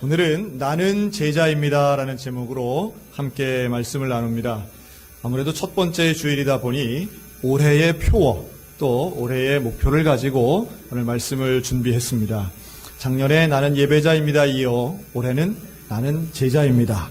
오늘은 나는 제자입니다 라는 제목으로 함께 말씀을 나눕니다. 아무래도 첫 번째 주일이다 보니 올해의 표어 또 올해의 목표를 가지고 오늘 말씀을 준비했습니다. 작년에 나는 예배자입니다 이어 올해는 나는 제자입니다.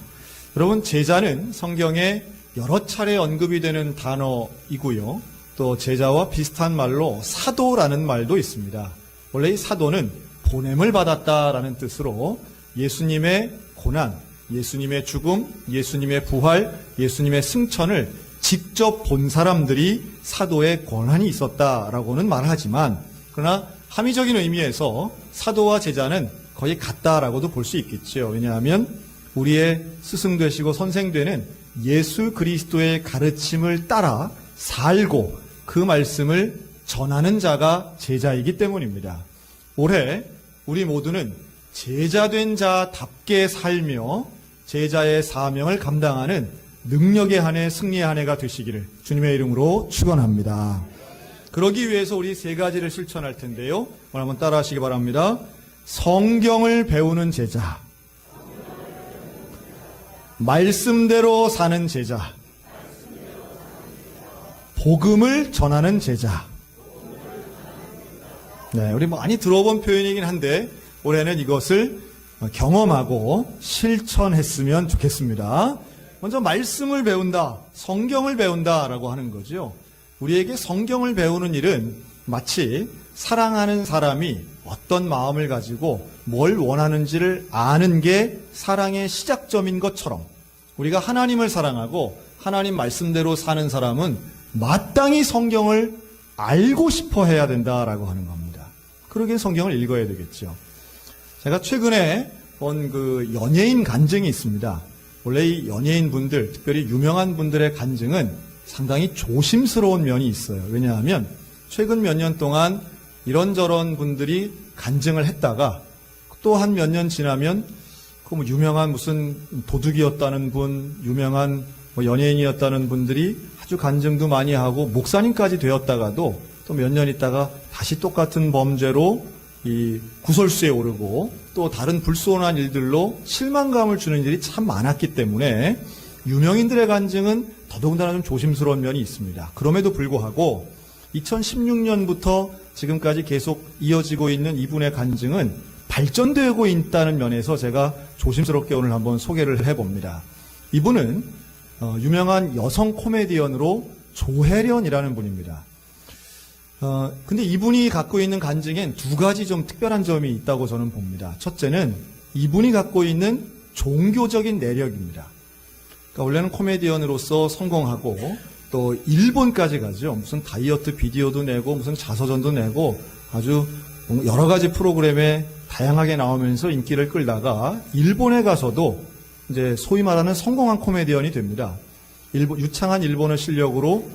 여러분, 제자는 성경에 여러 차례 언급이 되는 단어이고요. 또 제자와 비슷한 말로 사도라는 말도 있습니다. 원래 이 사도는 보냄을 받았다라는 뜻으로 예수님의 고난, 예수님의 죽음, 예수님의 부활, 예수님의 승천을 직접 본 사람들이 사도의 권한이 있었다라고는 말하지만, 그러나 함의적인 의미에서 사도와 제자는 거의 같다라고도 볼 수 있겠죠. 왜냐하면 우리의 스승 되시고 선생 되는 예수 그리스도의 가르침을 따라 살고 그 말씀을 전하는 자가 제자이기 때문입니다. 올해 우리 모두는 제자된 자답게 살며 제자의 사명을 감당하는 능력의 한 해, 승리의 한 해가 되시기를 주님의 이름으로 축원합니다. 그러기 위해서 우리 세 가지를 실천할 텐데요. 오늘 한번 따라 하시기 바랍니다. 성경을 배우는 제자, 말씀대로 사는 제자, 복음을 전하는 제자. 네, 우리 많이 들어본 표현이긴 한데 올해는 이것을 경험하고 실천했으면 좋겠습니다. 먼저 말씀을 배운다, 성경을 배운다라고 하는 거죠. 우리에게 성경을 배우는 일은 마치 사랑하는 사람이 어떤 마음을 가지고 뭘 원하는지를 아는 게 사랑의 시작점인 것처럼 우리가 하나님을 사랑하고 하나님 말씀대로 사는 사람은 마땅히 성경을 알고 싶어 해야 된다라고 하는 겁니다. 그러기엔 성경을 읽어야 되겠죠. 제가 최근에 본 그 연예인 간증이 있습니다. 원래 이 연예인 분들, 특별히 유명한 분들의 간증은 상당히 조심스러운 면이 있어요. 왜냐하면 최근 몇 년 동안 이런저런 분들이 간증을 했다가 또 한 몇 년 지나면 그 뭐 유명한 무슨 도둑이었다는 분, 유명한 뭐 연예인이었다는 분들이 아주 간증도 많이 하고 목사님까지 되었다가도 또 몇 년 있다가 다시 똑같은 범죄로 이 구설수에 오르고 또 다른 불손한 일들로 실망감을 주는 일이 참 많았기 때문에 유명인들의 간증은 더더군다나 좀 조심스러운 면이 있습니다. 그럼에도 불구하고 2016년부터 지금까지 계속 이어지고 있는 이분의 간증은 발전되고 있다는 면에서 제가 조심스럽게 오늘 한번 소개를 해봅니다. 이분은 유명한 여성 코미디언으로 조혜련이라는 분입니다. 근데 이분이 갖고 있는 간증엔 두 가지 좀 특별한 점이 있다고 저는 봅니다. 첫째는 이분이 갖고 있는 종교적인 내력입니다. 그러니까 원래는 코미디언으로서 성공하고 또 일본까지 가죠. 무슨 다이어트 비디오도 내고 무슨 자서전도 내고 아주 여러 가지 프로그램에 다양하게 나오면서 인기를 끌다가 일본에 가서도 이제 소위 말하는 성공한 코미디언이 됩니다. 유창한 일본어 실력으로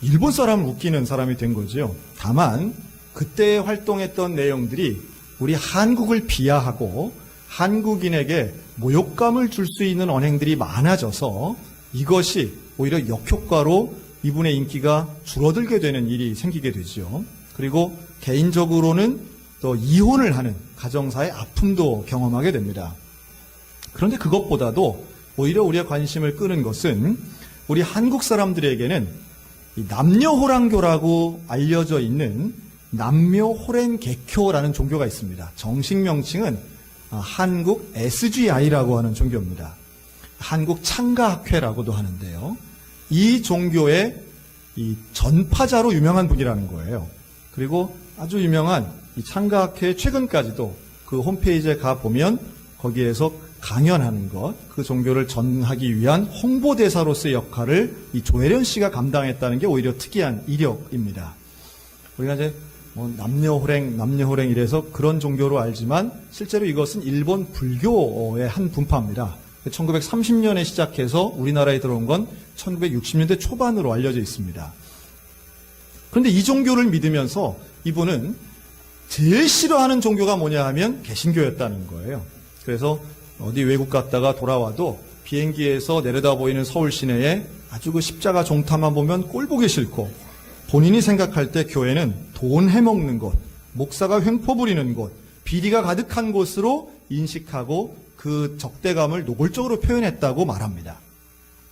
일본 사람을 웃기는 사람이 된 거죠. 다만 그때 활동했던 내용들이 우리 한국을 비하하고 한국인에게 모욕감을 줄 수 있는 언행들이 많아져서 이것이 오히려 역효과로 이분의 인기가 줄어들게 되는 일이 생기게 되죠. 그리고 개인적으로는 또 이혼을 하는 가정사의 아픔도 경험하게 됩니다. 그런데 그것보다도 오히려 우리의 관심을 끄는 것은 우리 한국 사람들에게는 이 남녀호랑교라고 알려져 있는 남묘호랭개교라는 종교가 있습니다. 정식 명칭은 한국 SGI라고 하는 종교입니다. 한국 창가학회라고도 하는데요. 이 종교의 이 전파자로 유명한 분이라는 거예요. 그리고 아주 유명한 이 창가학회 최근까지도 그 홈페이지에 가보면 거기에서 강연하는 것, 그 종교를 전하기 위한 홍보대사로서의 역할을 이 조혜련 씨가 감당했다는 게 오히려 특이한 이력입니다. 우리가 이제 뭐 남녀호랭 이래서 그런 종교로 알지만 실제로 이것은 일본 불교의 한 분파입니다. 1930년에 시작해서 우리나라에 들어온 건 1960년대 초반으로 알려져 있습니다. 그런데 이 종교를 믿으면서 이분은 제일 싫어하는 종교가 뭐냐 하면 개신교였다는 거예요. 그래서 어디 외국 갔다가 돌아와도 비행기에서 내려다 보이는 서울 시내에 아주 그 십자가 종탑만 보면 꼴 보기 싫고 본인이 생각할 때 교회는 돈 해먹는 곳, 목사가 횡포 부리는 곳, 비리가 가득한 곳으로 인식하고 그 적대감을 노골적으로 표현했다고 말합니다.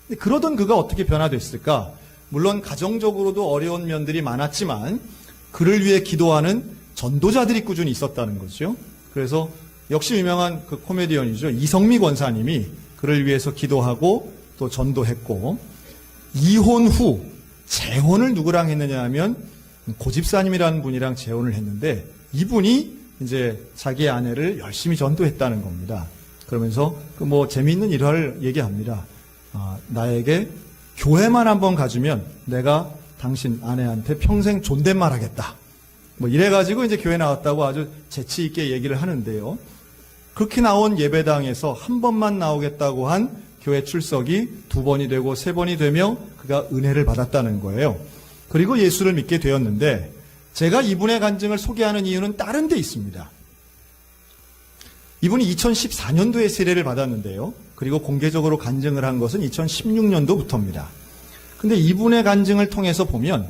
근데 그러던 그가 어떻게 변화됐을까? 물론 가정적으로도 어려운 면들이 많았지만 그를 위해 기도하는 전도자들이 꾸준히 있었다는 거죠. 그래서 역시 유명한 그 코미디언이죠. 이성미 권사님이 그를 위해서 기도하고 또 전도했고, 이혼 후 재혼을 누구랑 했느냐 하면 고집사님이라는 분이랑 재혼을 했는데 이분이 이제 자기 아내를 열심히 전도했다는 겁니다. 그러면서 그 뭐 재미있는 일화를 얘기합니다. 나에게 교회만 한번 가주면 내가 당신 아내한테 평생 존댓말 하겠다. 뭐 이래가지고 이제 교회 나왔다고 아주 재치 있게 얘기를 하는데요. 그렇게 나온 예배당에서 한 번만 나오겠다고 한 교회 출석이 2번이 되고 3번이 되며 그가 은혜를 받았다는 거예요. 그리고 예수를 믿게 되었는데, 제가 이분의 간증을 소개하는 이유는 다른 데 있습니다. 이분이 2014년도에 세례를 받았는데요. 그리고 공개적으로 간증을 한 것은 2016년도부터입니다. 근데 이분의 간증을 통해서 보면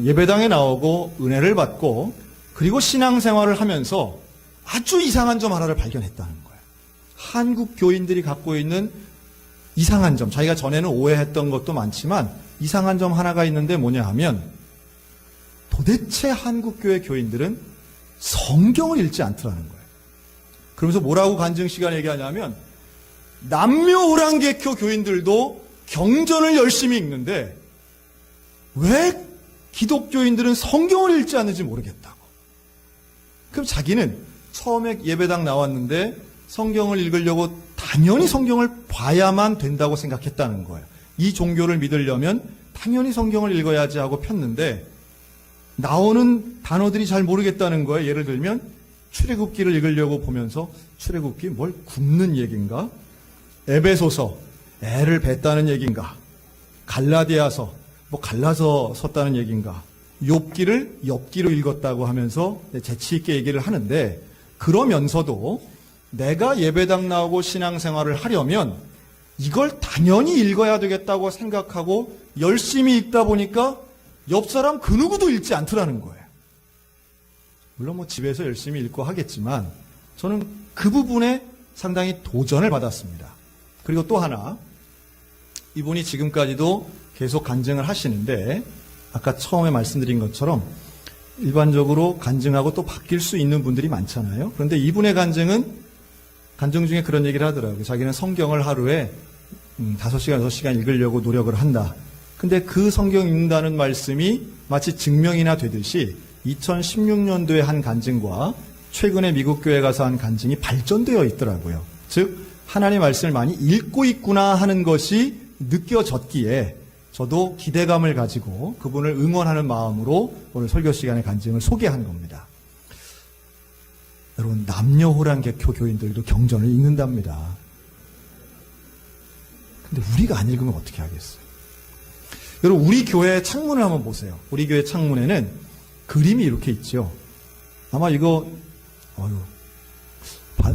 예배당에 나오고 은혜를 받고 그리고 신앙생활을 하면서 아주 이상한 점 하나를 발견했다는 거예요. 한국 교인들이 갖고 있는 이상한 점, 자기가 전에는 오해했던 것도 많지만 이상한 점 하나가 있는데 뭐냐 하면, 도대체 한국교회 교인들은 성경을 읽지 않더라는 거예요. 그러면서 뭐라고 간증 시간에 얘기하냐면, 남묘호랑개교 교인들도 경전을 열심히 읽는데 왜 기독교인들은 성경을 읽지 않는지 모르겠다고. 그럼 자기는 처음에 예배당 나왔는데 성경을 읽으려고 당연히 성경을 봐야만 된다고 생각했다는 거예요. 이 종교를 믿으려면 당연히 성경을 읽어야지 하고 폈는데 나오는 단어들이 잘 모르겠다는 거예요. 예를 들면 출애굽기를 읽으려고 보면서 출애굽기 뭘 굽는 얘기인가? 에베소서 애를 뱉다는 얘기인가? 갈라디아서 뭐 갈라서 섰다는 얘기인가? 욥기를 엽기로 읽었다고 하면서 재치 있게 얘기를 하는데, 그러면서도 내가 예배당 나오고 신앙생활을 하려면 이걸 당연히 읽어야 되겠다고 생각하고 열심히 읽다 보니까 옆 사람 그 누구도 읽지 않더라는 거예요. 물론 뭐 집에서 열심히 읽고 하겠지만 저는 그 부분에 상당히 도전을 받았습니다. 그리고 또 하나, 이분이 지금까지도 계속 간증을 하시는데 아까 처음에 말씀드린 것처럼 일반적으로 간증하고 또 바뀔 수 있는 분들이 많잖아요. 그런데 이분의 간증 중에 그런 얘기를 하더라고요. 자기는 성경을 하루에 5시간, 6시간 읽으려고 노력을 한다. 근데 그 성경 읽는다는 말씀이 마치 증명이나 되듯이 2016년도에 한 간증과 최근에 미국 교회 가서 한 간증이 발전되어 있더라고요. 즉 하나님의 말씀을 많이 읽고 있구나 하는 것이 느껴졌기에 저도 기대감을 가지고 그분을 응원하는 마음으로 오늘 설교 시간에 간증을 소개한 겁니다. 여러분, 남녀호랑개교 교인들도 경전을 읽는답니다. 근데 우리가 안 읽으면 어떻게 하겠어요? 여러분, 우리 교회 창문을 한번 보세요. 우리 교회 창문에는 그림이 이렇게 있죠. 아마 이거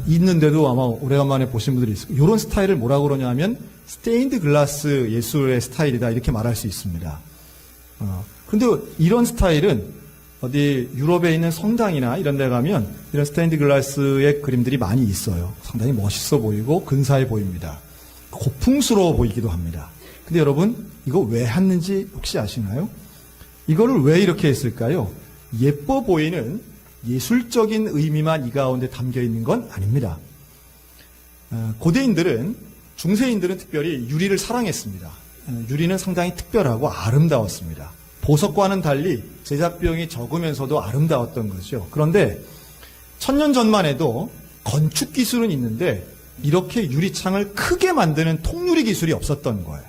있는데도 아마 오래간만에 보신 분들이 있을 거예요. 이런 스타일을 뭐라고 그러냐 하면 스테인드 글라스 예술의 스타일이다, 이렇게 말할 수 있습니다. 근데 이런 스타일은 어디 유럽에 있는 성당이나 이런 데 가면 이런 스테인드 글라스의 그림들이 많이 있어요. 상당히 멋있어 보이고 근사해 보입니다. 고풍스러워 보이기도 합니다. 근데 여러분, 이거 왜 했는지 혹시 아시나요? 이거를 왜 이렇게 했을까요? 예뻐 보이는 예술적인 의미만 이 가운데 담겨 있는 건 아닙니다. 고대인들은, 중세인들은 특별히 유리를 사랑했습니다. 유리는 상당히 특별하고 아름다웠습니다. 보석과는 달리 제작비용이 적으면서도 아름다웠던 거죠. 그런데 1000년 전만 해도 건축 기술은 있는데 이렇게 유리창을 크게 만드는 통유리 기술이 없었던 거예요.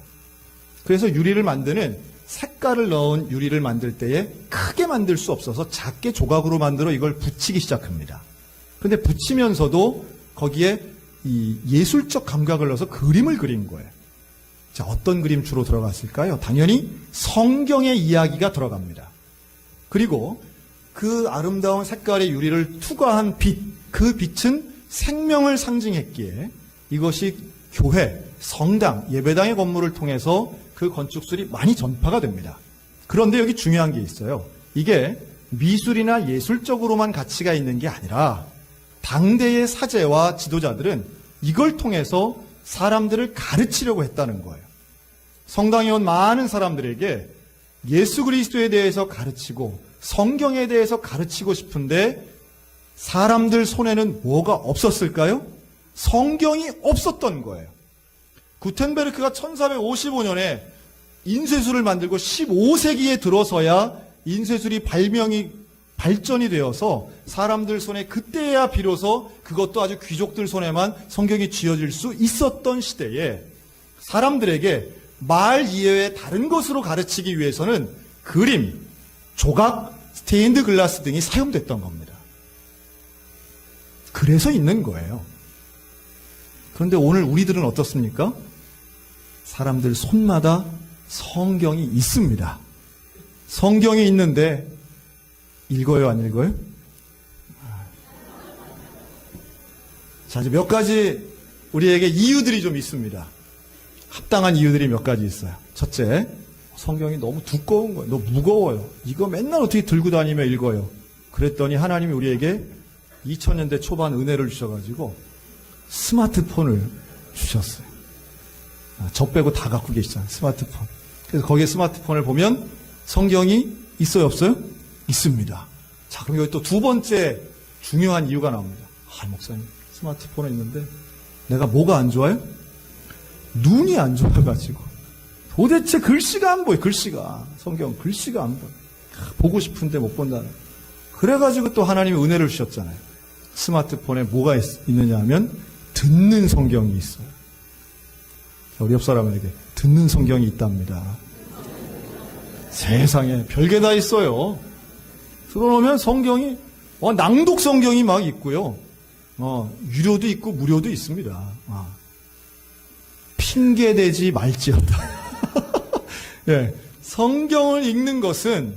그래서 유리를 만드는, 색깔을 넣은 유리를 만들 때에 크게 만들 수 없어서 작게 조각으로 만들어 이걸 붙이기 시작합니다. 근데 붙이면서도 거기에 이 예술적 감각을 넣어서 그림을 그린 거예요. 자, 어떤 그림 주로 들어갔을까요? 당연히 성경의 이야기가 들어갑니다. 그리고 그 아름다운 색깔의 유리를 투과한 빛, 그 빛은 생명을 상징했기에 이것이 교회, 성당, 예배당의 건물을 통해서 그 건축술이 많이 전파가 됩니다. 그런데 여기 중요한 게 있어요. 이게 미술이나 예술적으로만 가치가 있는 게 아니라 당대의 사제와 지도자들은 이걸 통해서 사람들을 가르치려고 했다는 거예요. 성당에 온 많은 사람들에게 예수 그리스도에 대해서 가르치고 성경에 대해서 가르치고 싶은데 사람들 손에는 뭐가 없었을까요? 성경이 없었던 거예요. 구텐베르크가 1455년에 인쇄술을 만들고 15세기에 들어서야 인쇄술이 발전이 되어서 사람들 손에 그때야 비로소 그것도 아주 귀족들 손에만 성경이 쥐어질 수 있었던 시대에 사람들에게 말 이외의 다른 것으로 가르치기 위해서는 그림, 조각, 스테인드 글라스 등이 사용됐던 겁니다. 그래서 있는 거예요. 그런데 오늘 우리들은 어떻습니까? 사람들 손마다 성경이 있습니다. 성경이 있는데 읽어요, 안 읽어요? 자, 이제 몇 가지 우리에게 이유들이 좀 있습니다. 합당한 이유들이 몇 가지 있어요. 첫째, 성경이 너무 두꺼운 거예요. 너무 무거워요. 이거 맨날 어떻게 들고 다니며 읽어요. 그랬더니 하나님이 우리에게 2000년대 초반 은혜를 주셔가지고 스마트폰을 주셨어요. 저 빼고 다 갖고 계시잖아요. 스마트폰. 그래서 거기에 스마트폰을 보면 성경이 있어요, 없어요? 있습니다. 자, 그럼 여기 또 두 번째 중요한 이유가 나옵니다. 목사님, 스마트폰에 있는데 내가 뭐가 안 좋아요? 눈이 안 좋아가지고 도대체 글씨가 안 보여. 글씨가, 성경 글씨가 안 보여. 보고 싶은데 못 본다는. 그래가지고 또 하나님이 은혜를 주셨잖아요. 스마트폰에 뭐가 있느냐 하면 듣는 성경이 있어요. 우리 옆 사람에게 듣는 성경이 있답니다. 세상에 별게 다 있어요. 들어놓으면 성경이 낭독 성경이 막 있고요. 유료도 있고 무료도 있습니다. 핑계대지 말지어다. 예, 성경을 읽는 것은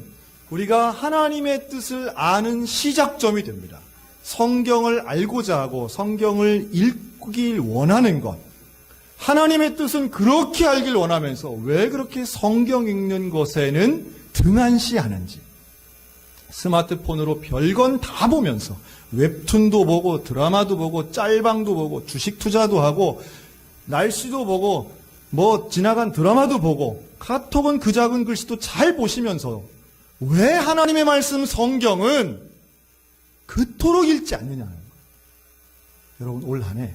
우리가 하나님의 뜻을 아는 시작점이 됩니다. 성경을 알고자 하고 성경을 읽길 원하는 것. 하나님의 뜻은 그렇게 알길 원하면서 왜 그렇게 성경 읽는 것에는 등한시하는지. 스마트폰으로 별건 다 보면서 웹툰도 보고 드라마도 보고 짤방도 보고 주식 투자도 하고 날씨도 보고 지나간 드라마도 보고 카톡은 그 작은 글씨도 잘 보시면서 왜 하나님의 말씀 성경은 그토록 읽지 않느냐는 거예요. 여러분 올 한 해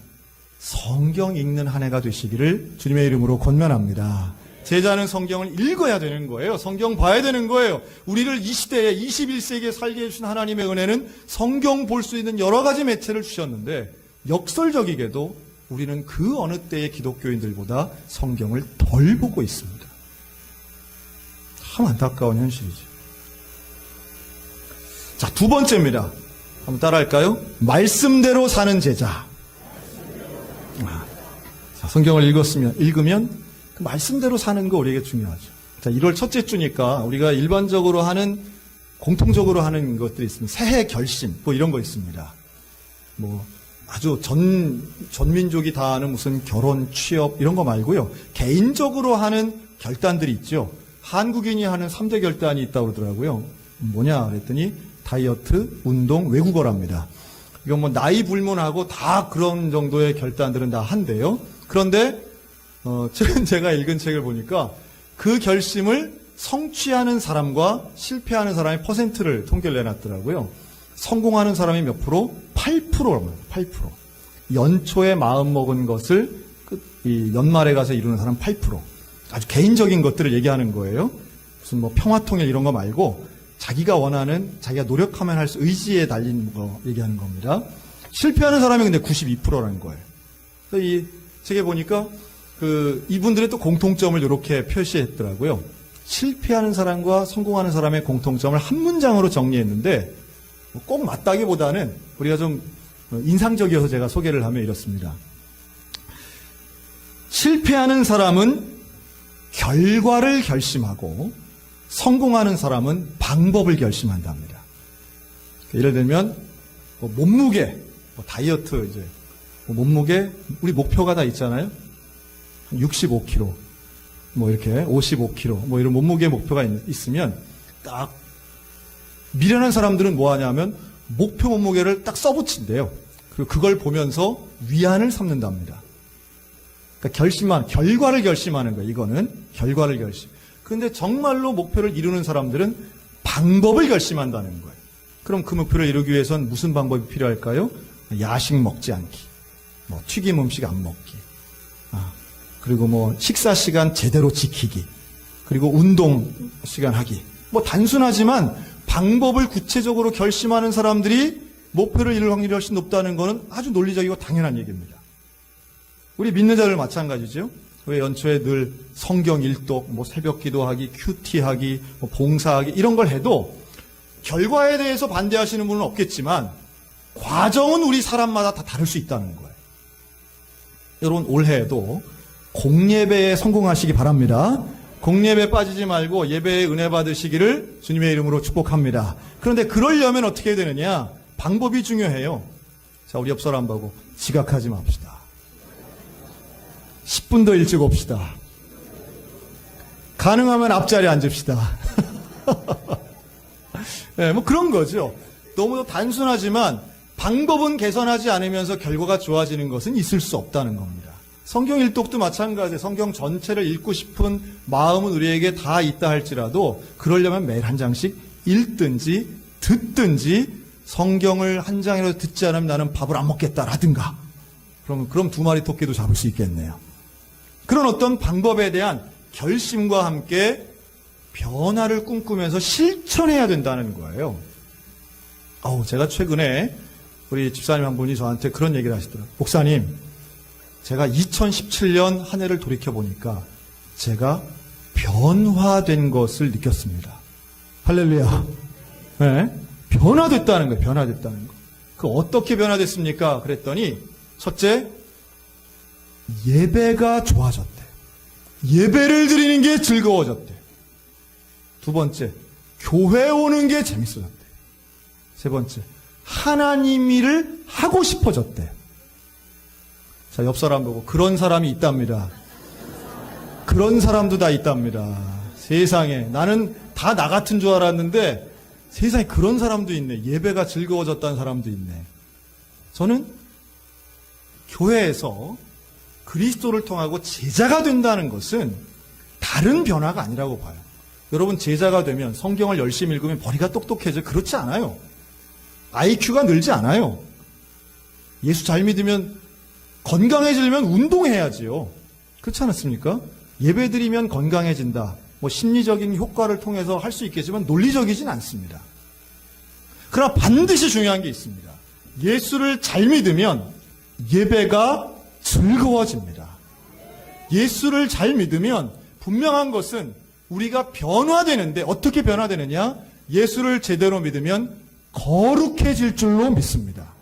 성경 읽는 한 해가 되시기를 주님의 이름으로 권면합니다. 제자는 성경을 읽어야 되는 거예요. 성경 봐야 되는 거예요. 우리를 이 시대에 21세기에 살게 해주신 하나님의 은혜는 성경 볼 수 있는 여러 가지 매체를 주셨는데 역설적이게도 우리는 그 어느 때의 기독교인들보다 성경을 덜 보고 있습니다. 참 안타까운 현실이죠. 자, 두 번째입니다. 한번 따라할까요? 말씀대로 사는 제자. 자, 성경을 읽으면 그 말씀대로 사는 거 우리에게 중요하죠. 자, 1월 첫째 주니까 우리가 일반적으로 하는, 공통적으로 하는 것들이 있습니다. 새해 결심, 이런 거 있습니다. 아주 전민족이 다 하는 무슨 결혼, 취업, 이런 거 말고요. 개인적으로 하는 결단들이 있죠. 한국인이 하는 3대 결단이 있다고 그러더라고요. 뭐냐 그랬더니 다이어트, 운동, 외국어랍니다. 이건 나이 불문하고 다 그런 정도의 결단들은 다 한대요. 그런데 최근 제가 읽은 책을 보니까 그 결심을 성취하는 사람과 실패하는 사람의 퍼센트를 통계를 내놨더라고요. 성공하는 사람이 몇 프로? 8%랍니다. 8%. 연초에 마음먹은 것을 이 연말에 가서 이루는 사람 8%. 아주 개인적인 것들을 얘기하는 거예요. 무슨 평화통일 이런 거 말고 자기가 원하는, 자기가 노력하면 할 수, 의지에 달린 거 얘기하는 겁니다. 실패하는 사람이 근데 92%라는 거예요. 그래서 이 책에 보니까 이분들의 또 공통점을 이렇게 표시했더라고요. 실패하는 사람과 성공하는 사람의 공통점을 한 문장으로 정리했는데 꼭 맞다기보다는 우리가 좀 인상적이어서 제가 소개를 하면 이렇습니다. 실패하는 사람은 결과를 결심하고 성공하는 사람은 방법을 결심한답니다. 예를 들면 몸무게, 다이어트 몸무게 우리 목표가 다 있잖아요. 65kg. 뭐 이렇게 55kg, 뭐 이런 몸무게 목표가 있으면 딱 미련한 사람들은 뭐 하냐면 목표 몸무게를 딱 써붙인대요. 그리고 그걸 보면서 위안을 삼는답니다. 그러니까 결과를 결심하는 거예요. 이거는 결과를 결심. 그런데 정말로 목표를 이루는 사람들은 방법을 결심한다는 거예요. 그럼 그 목표를 이루기 위해선 무슨 방법이 필요할까요? 야식 먹지 않기, 뭐 튀김 음식 안 먹기, 그리고 뭐 식사 시간 제대로 지키기, 그리고 운동 시간 하기. 뭐 단순하지만 방법을 구체적으로 결심하는 사람들이 목표를 이룰 확률이 훨씬 높다는 것은 아주 논리적이고 당연한 얘기입니다. 우리 믿는 자들 마찬가지죠. 왜 연초에 늘 성경 일독, 뭐 새벽 기도하기, 큐티하기, 뭐 봉사하기 이런 걸 해도 결과에 대해서 반대하시는 분은 없겠지만 과정은 우리 사람마다 다 다를 수 있다는 거예요. 여러분 올해에도 공예배에 성공하시기 바랍니다. 공예배 빠지지 말고 예배에 은혜 받으시기를 주님의 이름으로 축복합니다. 그런데 그러려면 어떻게 해야 되느냐? 방법이 중요해요. 자, 우리 옆 사람 보고 지각하지 맙시다. 10분 더 일찍 옵시다. 가능하면 앞자리에 앉읍시다. 네, 뭐 그런 거죠. 너무 단순하지만 방법은 개선하지 않으면서 결과가 좋아지는 것은 있을 수 없다는 겁니다. 성경 일독도 마찬가지예요. 성경 전체를 읽고 싶은 마음은 우리에게 다 있다 할지라도 그러려면 매일 한 장씩 읽든지 듣든지 성경을 한 장이라도 듣지 않으면 나는 밥을 안 먹겠다라든가 그럼 두 마리 토끼도 잡을 수 있겠네요. 그런 어떤 방법에 대한 결심과 함께 변화를 꿈꾸면서 실천해야 된다는 거예요. 제가 최근에 우리 집사님 한 분이 저한테 그런 얘기를 하시더라고요. 목사님, 제가 2017년 한 해를 돌이켜보니까 제가 변화된 것을 느꼈습니다. 할렐루야. 네? 변화됐다는 거예요. 변화됐다는 거. 그 어떻게 변화됐습니까? 그랬더니 첫째, 예배가 좋아졌대. 예배를 드리는 게 즐거워졌대. 두 번째, 교회 오는 게 재밌어졌대. 세 번째, 하나님 일을 하고 싶어졌대. 자, 옆 사람 보고 그런 사람이 있답니다. 그런 사람도 다 있답니다. 세상에. 나는 다 나 같은 줄 알았는데 세상에 그런 사람도 있네. 예배가 즐거워졌다는 사람도 있네. 저는 교회에서 그리스도를 통하고 제자가 된다는 것은 다른 변화가 아니라고 봐요. 여러분 제자가 되면 성경을 열심히 읽으면 머리가 똑똑해져. 그렇지 않아요. IQ가 늘지 않아요. 예수 잘 믿으면 건강해지려면 운동해야지요. 그렇지 않았습니까? 예배드리면 건강해진다. 뭐 심리적인 효과를 통해서 할 수 있겠지만 논리적이진 않습니다. 그러나 반드시 중요한 게 있습니다. 예수를 잘 믿으면 예배가 즐거워집니다. 예수를 잘 믿으면 분명한 것은 우리가 변화되는데 어떻게 변화되느냐? 예수를 제대로 믿으면 거룩해질 줄로 믿습니다.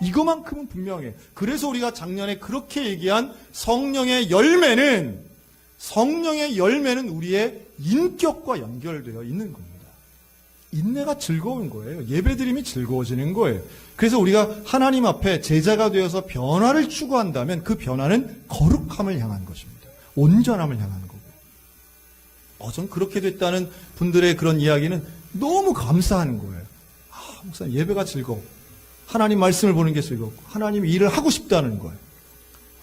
이거만큼은 분명해. 그래서 우리가 작년에 그렇게 얘기한 성령의 열매는 우리의 인격과 연결되어 있는 겁니다. 인내가 즐거운 거예요. 예배드림이 즐거워지는 거예요. 그래서 우리가 하나님 앞에 제자가 되어서 변화를 추구한다면 그 변화는 거룩함을 향한 것입니다. 온전함을 향한 거고요. 전 그렇게 됐다는 분들의 그런 이야기는 너무 감사한 거예요. 목사님 예배가 즐거워. 하나님 말씀을 보는 게 즐겁고 하나님 일을 하고 싶다는 거예요.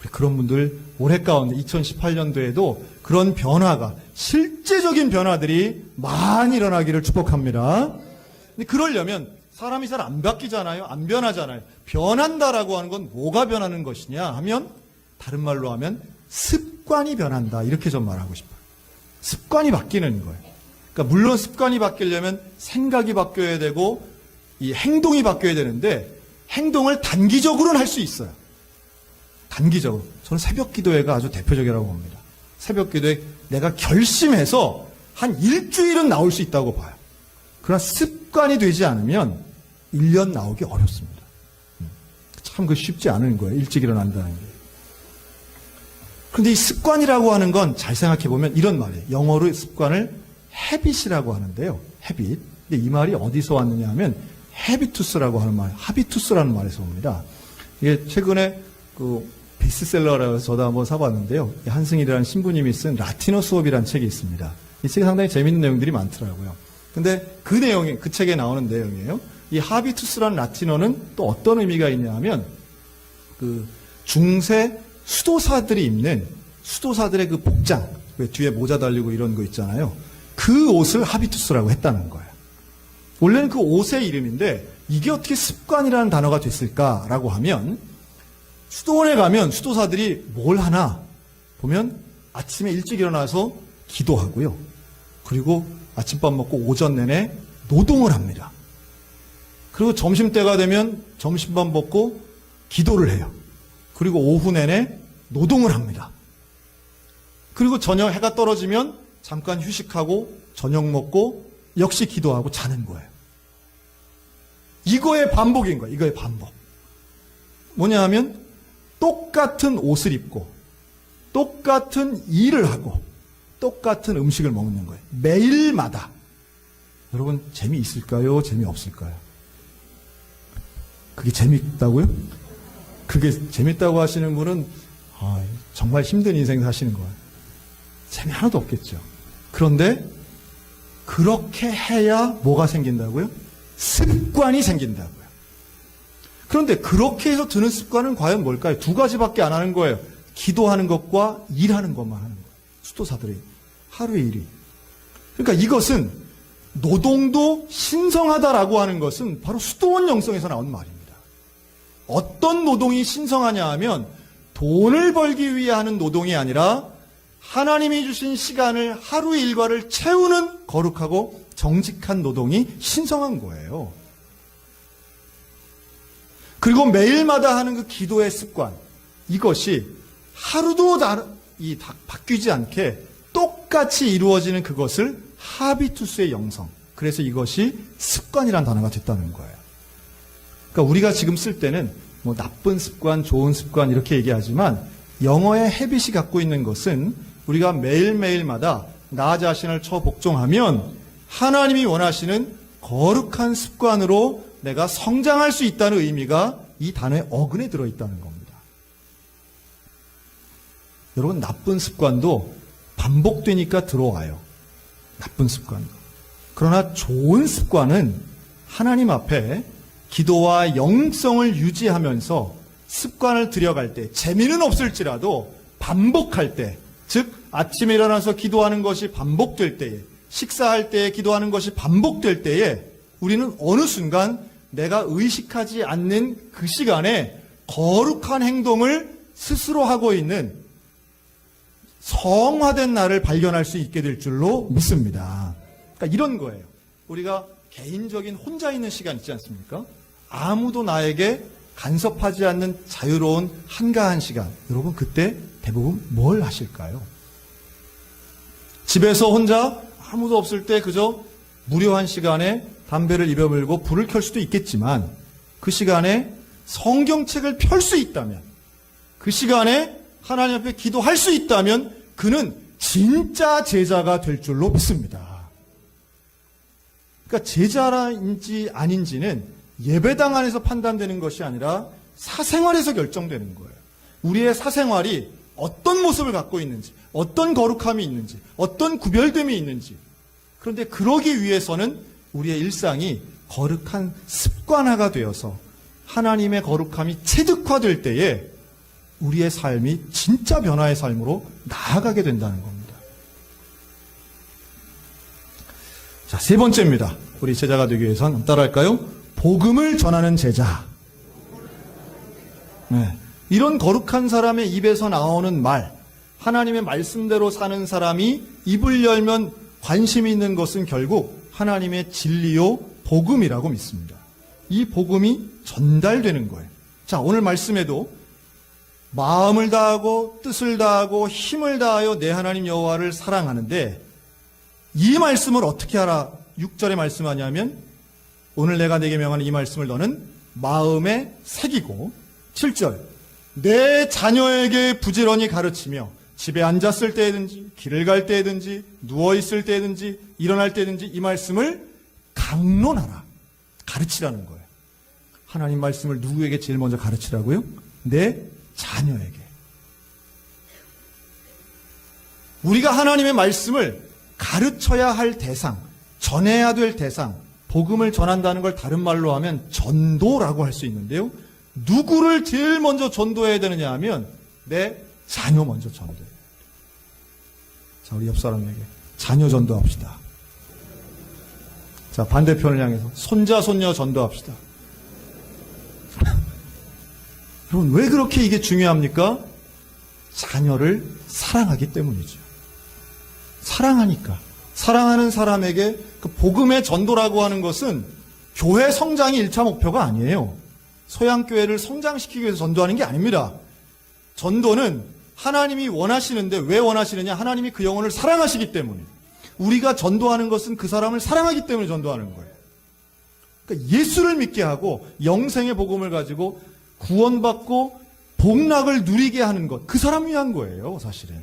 우리 그런 분들 올해 가운데 2018년도에도 그런 변화가 실제적인 변화들이 많이 일어나기를 축복합니다. 근데 그러려면 사람이 잘 안 바뀌잖아요. 안 변하잖아요. 변한다라고 하는 건 뭐가 변하는 것이냐 하면 다른 말로 하면 습관이 변한다. 이렇게 좀 말하고 싶어요. 습관이 바뀌는 거예요. 그러니까 물론 습관이 바뀌려면 생각이 바뀌어야 되고 이 행동이 바뀌어야 되는데 행동을 단기적으로는 할 수 있어요. 단기적으로. 저는 새벽 기도회가 아주 대표적이라고 봅니다. 새벽 기도회 내가 결심해서 한 일주일은 나올 수 있다고 봐요. 그러나 습관이 되지 않으면 1년 나오기 어렵습니다. 참 그 쉽지 않은 거예요. 일찍 일어난다는 게. 그런데 이 습관이라고 하는 건 잘 생각해 보면 이런 말이에요. 영어로 습관을 habit이라고 하는데요. habit. 근데 이 말이 어디서 왔느냐 하면 habitus라고 하는 말, habitus라는 말에서 옵니다. 이게 최근에 그 베스트셀러라고 해서 저도 한번 사봤는데요. 한승일이라는 신부님이 쓴 라틴어 수업이라는 책이 있습니다. 이 책에 상당히 재밌는 내용들이 많더라고요. 근데 그 내용이, 그 책에 나오는 내용이에요. 이 하비투스라는 라틴어는 또 어떤 의미가 있냐 하면, 그 중세 수도사들이 입는 수도사들의 그 복장, 왜 뒤에 모자 달리고 이런 거 있잖아요. 그 옷을 하비투스라고 했다는 거예요. 원래는 그 옷의 이름인데 이게 어떻게 습관이라는 단어가 됐을까라고 하면, 수도원에 가면 수도사들이 뭘 하나 보면 아침에 일찍 일어나서 기도하고요. 그리고 아침밥 먹고 오전 내내 노동을 합니다. 그리고 점심때가 되면 점심밥 먹고 기도를 해요. 그리고 오후 내내 노동을 합니다. 그리고 저녁 해가 떨어지면 잠깐 휴식하고 저녁 먹고 역시 기도하고 자는 거예요. 이거의 반복인 거예요. 이거의 반복. 뭐냐 하면 똑같은 옷을 입고 똑같은 일을 하고 똑같은 음식을 먹는 거예요. 매일마다. 여러분 재미있을까요? 재미없을까요? 그게 재미있다고요? 그게 재밌다고 하시는 분은 정말 힘든 인생 사시는 거예요. 재미 하나도 없겠죠. 그런데 그렇게 해야 뭐가 생긴다고요? 습관이 생긴다고요. 그런데 그렇게 해서 드는 습관은 과연 뭘까요? 두 가지밖에 안 하는 거예요. 기도하는 것과 일하는 것만 하는 거예요. 수도사들이 하루의 일이. 그러니까 이것은 노동도 신성하다라고 하는 것은 바로 수도원 영성에서 나온 말입니다. 어떤 노동이 신성하냐 하면 돈을 벌기 위해 하는 노동이 아니라 하나님이 주신 시간을 하루의 일과를 채우는 거룩하고 정직한 노동이 신성한 거예요. 그리고 매일마다 하는 그 기도의 습관, 이것이 하루도 바뀌지 않게 똑같이 이루어지는 그것을 하비투스의 영성, 그래서 이것이 습관이라는 단어가 됐다는 거예요. 그러니까 우리가 지금 쓸 때는 뭐 나쁜 습관, 좋은 습관 이렇게 얘기하지만 영어의 헤빗이 갖고 있는 것은 우리가 매일매일마다 나 자신을 복종하면 하나님이 원하시는 거룩한 습관으로 내가 성장할 수 있다는 의미가 이 단어의 어근에 들어있다는 겁니다. 여러분 나쁜 습관도 반복되니까 들어와요. 나쁜 습관도. 그러나 좋은 습관은 하나님 앞에 기도와 영성을 유지하면서 습관을 들여갈 때 재미는 없을지라도 반복할 때, 즉 아침에 일어나서 기도하는 것이 반복될 때에, 식사할 때에 기도하는 것이 반복될 때에 우리는 어느 순간 내가 의식하지 않는 그 시간에 거룩한 행동을 스스로 하고 있는 성화된 나를 발견할 수 있게 될 줄로 믿습니다. 그러니까 이런 거예요. 우리가 개인적인 혼자 있는 시간 있지 않습니까? 아무도 나에게 간섭하지 않는 자유로운 한가한 시간. 여러분 그때 대부분 뭘 하실까요? 집에서 혼자 아무도 없을 때 그저 무료한 시간에 담배를 입에 물고 불을 켤 수도 있겠지만 그 시간에 성경책을 펼 수 있다면, 그 시간에 하나님 앞에 기도할 수 있다면 그는 진짜 제자가 될 줄로 믿습니다. 그러니까 제자인지 아닌지는 예배당 안에서 판단되는 것이 아니라 사생활에서 결정되는 거예요. 우리의 사생활이 어떤 모습을 갖고 있는지, 어떤 거룩함이 있는지, 어떤 구별됨이 있는지. 그런데 그러기 위해서는 우리의 일상이 거룩한 습관화가 되어서 하나님의 거룩함이 체득화될 때에 우리의 삶이 진짜 변화의 삶으로 나아가게 된다는 겁니다. 자, 세 번째입니다. 우리 제자가 되기 위해서는 따라할까요? 복음을 전하는 제자. 네. 이런 거룩한 사람의 입에서 나오는 말, 하나님의 말씀대로 사는 사람이 입을 열면 관심이 있는 것은 결국 하나님의 진리요 복음이라고 믿습니다. 이 복음이 전달되는 거예요. 자, 오늘 말씀에도 마음을 다하고 뜻을 다하고 힘을 다하여 내 하나님 여호와를 사랑하는데, 이 말씀을 어떻게 하라 6절에 말씀하냐면 오늘 내가 내게 명하는 이 말씀을 너는 마음에 새기고, 7절 내 자녀에게 부지런히 가르치며 집에 앉았을 때든지 길을 갈 때든지 누워있을 때든지 일어날 때든지 이 말씀을 강론하라. 가르치라는 거예요. 하나님 말씀을 누구에게 제일 먼저 가르치라고요? 내 자녀에게. 우리가 하나님의 말씀을 가르쳐야 할 대상, 전해야 될 대상, 복음을 전한다는 걸 다른 말로 하면 전도라고 할 수 있는데요. 누구를 제일 먼저 전도해야 되느냐 하면 내 자녀 먼저 전도해요. 자, 우리 옆 사람에게 자녀 전도합시다. 자, 반대편을 향해서 손자, 손녀 전도합시다. 여러분, 왜 그렇게 이게 중요합니까? 자녀를 사랑하기 때문이죠. 사랑하니까. 사랑하는 사람에게 그 복음의 전도라고 하는 것은 교회 성장이 1차 목표가 아니에요. 서양교회를 성장시키기 위해서 전도하는 게 아닙니다. 전도는 하나님이 원하시는데 왜 원하시느냐? 하나님이 그 영혼을 사랑하시기 때문에. 우리가 전도하는 것은 그 사람을 사랑하기 때문에 전도하는 거예요. 그러니까 예수를 믿게 하고 영생의 복음을 가지고 구원받고 복락을 누리게 하는 것, 그 사람 위한 거예요, 사실은.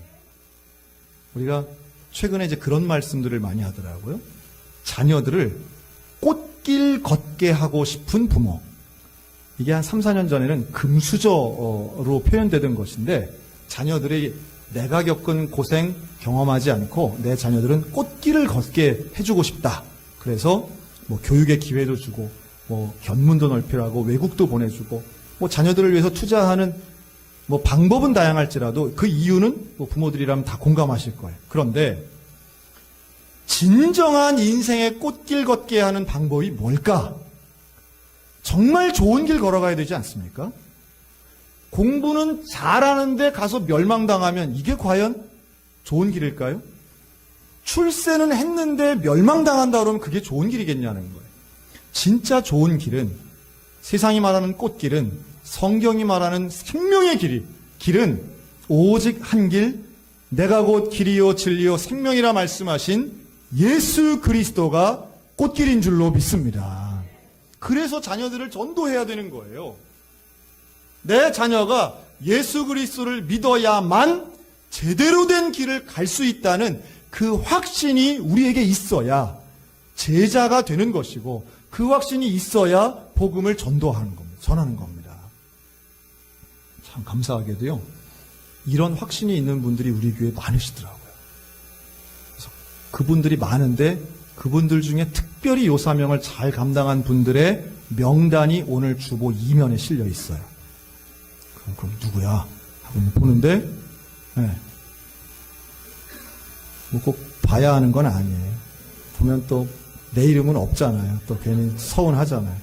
우리가 최근에 이제 그런 말씀들을 많이 하더라고요. 자녀들을 꽃길 걷게 하고 싶은 부모. 이게 한 3, 4년 전에는 금수저로 표현되던 것인데, 자녀들이 내가 겪은 고생 경험하지 않고 내 자녀들은 꽃길을 걷게 해주고 싶다. 그래서 뭐 교육의 기회도 주고, 뭐 견문도 넓히라고 외국도 보내주고, 뭐 자녀들을 위해서 투자하는 뭐 방법은 다양할지라도 그 이유는 뭐 부모들이라면 다 공감하실 거예요. 그런데 진정한 인생의 꽃길 걷게 하는 방법이 뭘까? 정말 좋은 길 걸어가야 되지 않습니까? 공부는 잘하는데 가서 멸망당하면 이게 과연 좋은 길일까요? 출세는 했는데 멸망당한다 그러면 그게 좋은 길이겠냐는 거예요. 진짜 좋은 길은, 세상이 말하는 꽃길은, 성경이 말하는 생명의 길은 오직 한 길, 내가 곧 길이요 진리요 생명이라 말씀하신 예수 그리스도가 꽃길인 줄로 믿습니다. 그래서 자녀들을 전도해야 되는 거예요. 내 자녀가 예수 그리스도를 믿어야만 제대로 된 길을 갈 수 있다는 그 확신이 우리에게 있어야 제자가 되는 것이고, 그 확신이 있어야 복음을 전하는 겁니다. 참 감사하게도요, 이런 확신이 있는 분들이 우리 교회에 많으시더라고요. 그래서 그분들이 많은데 그분들 중에 특별히 요 사명을 잘 감당한 분들의 명단이 오늘 주보 2면에 실려 있어요. 그럼 누구야? 하고 보는데, 네. 뭐 꼭 봐야 하는 건 아니에요. 보면 또 내 이름은 없잖아요. 또 괜히 서운하잖아요.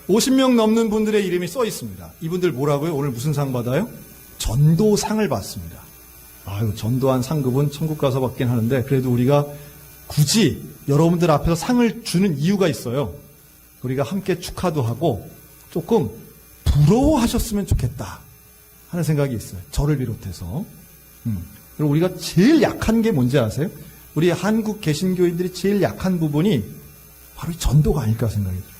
50명 넘는 분들의 이름이 써 있습니다. 이분들 뭐라고요? 오늘 무슨 상 받아요? 전도상을 받습니다. 아유, 전도한 상급은 천국 가서 받긴 하는데, 그래도 우리가 굳이 여러분들 앞에서 상을 주는 이유가 있어요. 우리가 함께 축하도 하고 조금 부러워하셨으면 좋겠다 하는 생각이 있어요. 저를 비롯해서. 그리고 우리가 제일 약한 게 뭔지 아세요? 우리 한국 개신교인들이 제일 약한 부분이 바로 이 전도가 아닐까 생각이 들어요.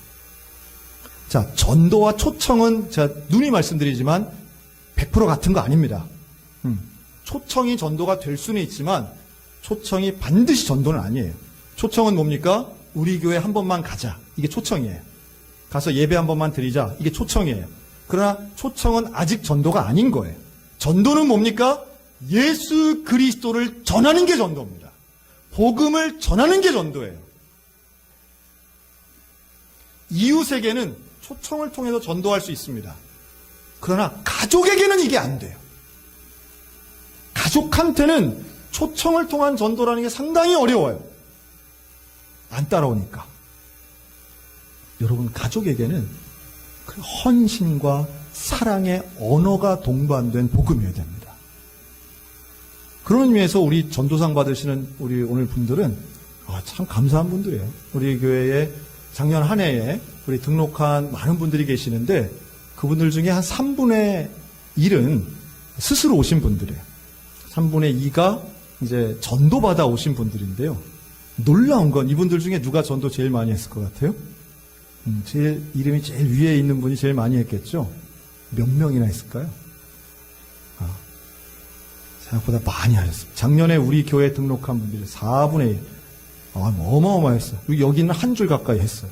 자, 전도와 초청은 제가 누누이 말씀드리지만 100% 같은 거 아닙니다. 초청이 전도가 될 수는 있지만 초청이 반드시 전도는 아니에요. 초청은 뭡니까? 우리 교회 한 번만 가자. 이게 초청이에요. 가서 예배 한 번만 드리자. 이게 초청이에요. 그러나 초청은 아직 전도가 아닌 거예요. 전도는 뭡니까? 예수 그리스도를 전하는 게 전도입니다. 복음을 전하는 게 전도예요. 이웃에게는 초청을 통해서 전도할 수 있습니다. 그러나 가족에게는 이게 안 돼요. 가족한테는 초청을 통한 전도라는 게 상당히 어려워요. 안 따라오니까. 여러분, 가족에게는 그 헌신과 사랑의 언어가 동반된 복음이어야 됩니다. 그런 의미에서 우리 전도상 받으시는 우리 오늘 분들은 참 감사한 분들이에요. 우리 교회에 작년 한 해에 우리 등록한 많은 분들이 계시는데, 그분들 중에 한 3분의 1은 스스로 오신 분들이에요. 3분의 2가 이제 전도받아 오신 분들인데요. 놀라운 건 이분들 중에 누가 전도 제일 많이 했을 것 같아요? 제일 이름이 제일 위에 있는 분이 제일 많이 했겠죠? 몇 명이나 했을까요? 생각보다 많이 하셨습니다. 작년에 우리 교회에 등록한 분들이 4분의 1. 어마어마했어요. 여기는 한 줄 가까이 했어요.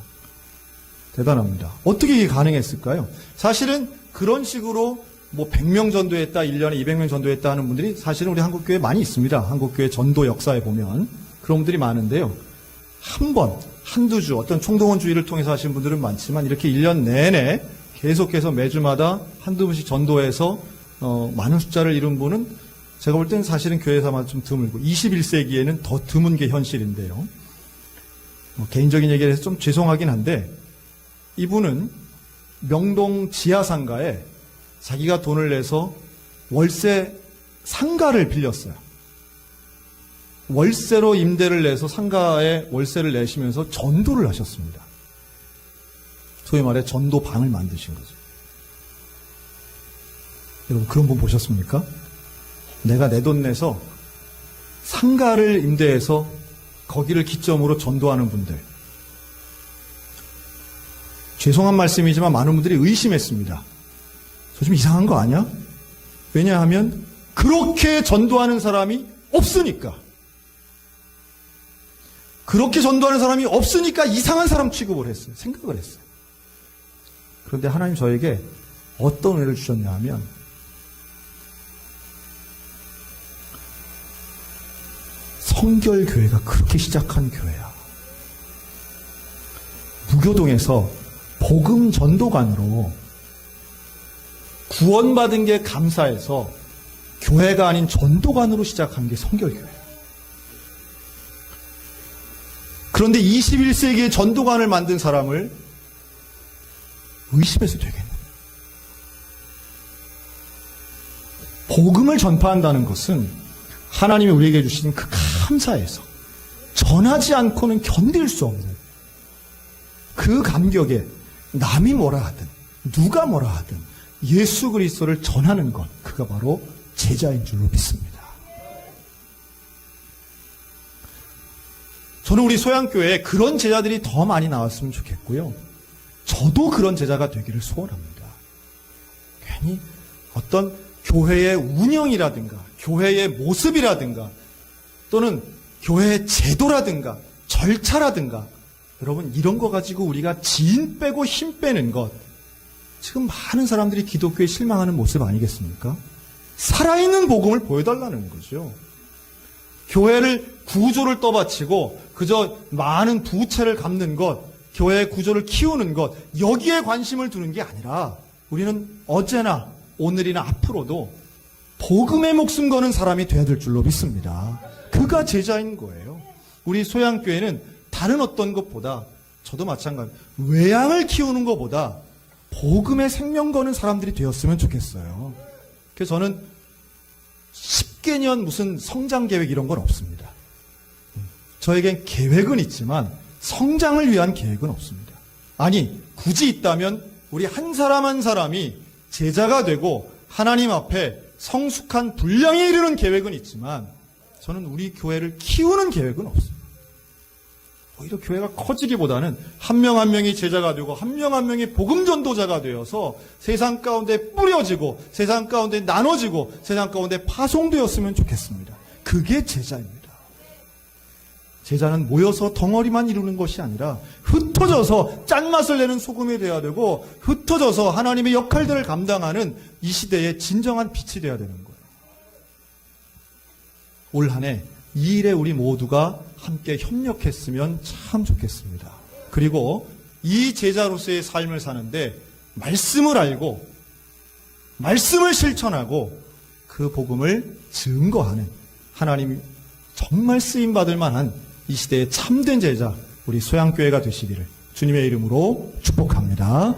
대단합니다. 어떻게 이게 가능했을까요? 사실은 그런 식으로 뭐 100명 전도했다, 1년에 200명 전도했다 하는 분들이 사실은 우리 한국교회 많이 있습니다. 한국교회 전도 역사에 보면 그런 분들이 많은데요. 한 번, 한두 주, 어떤 총동원주의를 통해서 하신 분들은 많지만 이렇게 1년 내내 계속해서 매주마다 한두 분씩 전도해서 많은 숫자를 이룬 분은 제가 볼 때는 사실은 교회사마다 좀 드물고 21세기에는 더 드문 게 현실인데요. 개인적인 얘기를 해서 좀 죄송하긴 한데 이분은 명동 지하상가에 자기가 돈을 내서 월세 상가를 빌렸어요. 월세로 임대를 내서 상가에 월세를 내시면서 전도를 하셨습니다. 소위 말해 전도방을 만드신 거죠. 여러분 그런 분 보셨습니까? 내가 내 돈 내서 상가를 임대해서 거기를 기점으로 전도하는 분들. 죄송한 말씀이지만 많은 분들이 의심했습니다. 저 좀 이상한 거 아니야? 왜냐하면 그렇게 전도하는 사람이 없으니까. 그렇게 전도하는 사람이 없으니까 이상한 사람 취급을 했어요. 생각을 했어요. 그런데 하나님 저에게 어떤 은혜를 주셨냐 하면 성결교회가 그렇게 시작한 교회야. 무교동에서 복음 전도관으로 구원받은 게 감사해서 교회가 아닌 전도관으로 시작한 게 성결교회야. 그런데 21세기에 전도관을 만든 사람을 의심해서 되겠네. 복음을 전파한다는 것은 하나님이 우리에게 주신 그 감사에서 전하지 않고는 견딜 수 없는 그 감격에 남이 뭐라 하든 누가 뭐라 하든 예수 그리스도를 전하는 것, 그가 바로 제자인 줄로 믿습니다. 저는 우리 소양교회에 그런 제자들이 더 많이 나왔으면 좋겠고요. 저도 그런 제자가 되기를 소원합니다. 괜히 어떤 교회의 운영이라든가 교회의 모습이라든가 또는 교회의 제도라든가 절차라든가 여러분 이런 거 가지고 우리가 진 빼고 힘 빼는 것 지금 많은 사람들이 기독교에 실망하는 모습 아니겠습니까? 살아있는 복음을 보여달라는 거죠. 교회를 구조를 떠받치고 그저 많은 부채를 갚는 것, 교회의 구조를 키우는 것 여기에 관심을 두는 게 아니라 우리는 어제나 오늘이나 앞으로도 복음의 목숨 거는 사람이 돼야 될 줄로 믿습니다. 그가 제자인 거예요. 우리 소양교회는 다른 어떤 것보다 저도 마찬가지 외양을 키우는 것보다 복음의 생명 거는 사람들이 되었으면 좋겠어요. 그래서 저는 10개년 무슨 성장 계획 이런 건 없습니다. 저에겐 계획은 있지만 성장을 위한 계획은 없습니다. 아니 굳이 있다면 우리 한 사람 한 사람이 제자가 되고 하나님 앞에 성숙한 분량에 이르는 계획은 있지만 저는 우리 교회를 키우는 계획은 없습니다. 오히려 교회가 커지기보다는 한 명 한 명이 제자가 되고 한 명 한 명이 복음 전도자가 되어서 세상 가운데 뿌려지고 세상 가운데 나눠지고 세상 가운데 파송되었으면 좋겠습니다. 그게 제자입니다. 제자는 모여서 덩어리만 이루는 것이 아니라 흩어져서 짠맛을 내는 소금이 되어야 되고 흩어져서 하나님의 역할들을 감당하는 이 시대의 진정한 빛이 되어야 되는 거예요. 올 한 해 이 일에 우리 모두가 함께 협력했으면 참 좋겠습니다. 그리고 이 제자로서의 삶을 사는데 말씀을 알고 말씀을 실천하고 그 복음을 증거하는 하나님 정말 쓰임받을 만한 이 시대의 참된 제자 우리 소양교회가 되시기를 주님의 이름으로 축복합니다.